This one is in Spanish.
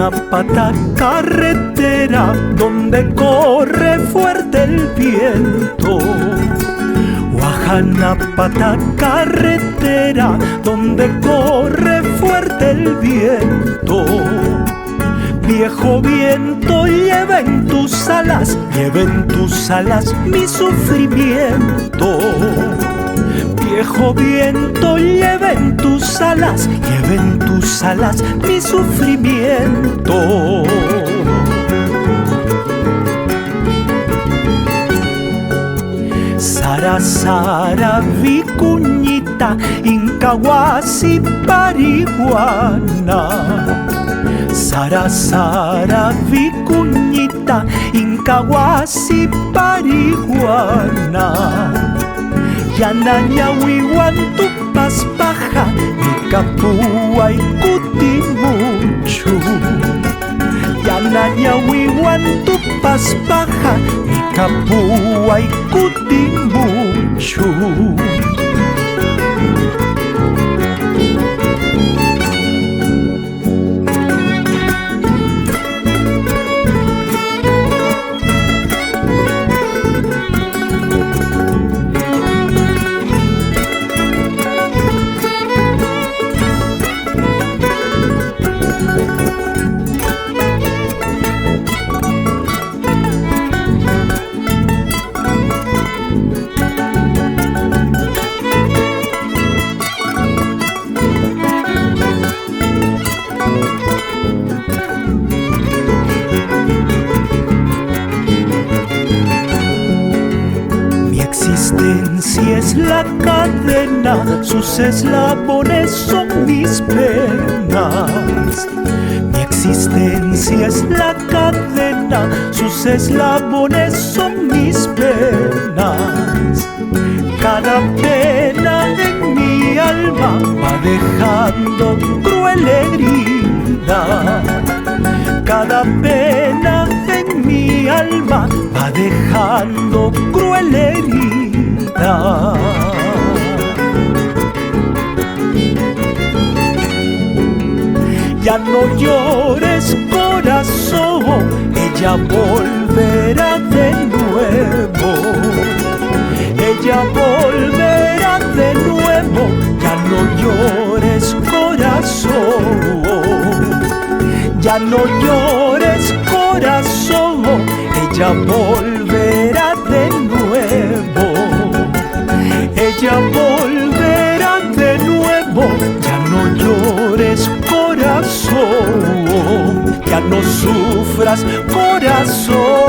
Guajanapata, carretera donde corre fuerte el viento. Guajanapata, carretera donde corre fuerte el viento. Viejo viento, lleva en tus alas mi sufrimiento. Viejo viento, lleva en tus alas mi sufrimiento. Sara, Sara, vicuñita, incahuasi, parihuana. Sara, Sara, vicuñita, incahuasi, parihuana. Yanañahuiwan tupas paja, Nicapuay cutimuchu. Yanañahuiwan tupas paja, Nicapuay cutimuchu. Si es la cadena, sus eslabones son mis penas. Mi existencia es la cadena, sus eslabones son mis penas. Cada pena en mi alma va dejando cruel herida. Cada pena en mi alma va dejando cruel herida. Ya no llores, corazón, ella volverá de nuevo. Ella volverá de nuevo, ya no llores, corazón. Ya no llores, corazón, ella volverá de nuevo. Ella volverá de nuevo, ya no llores, corazón, ya no sufras, corazón.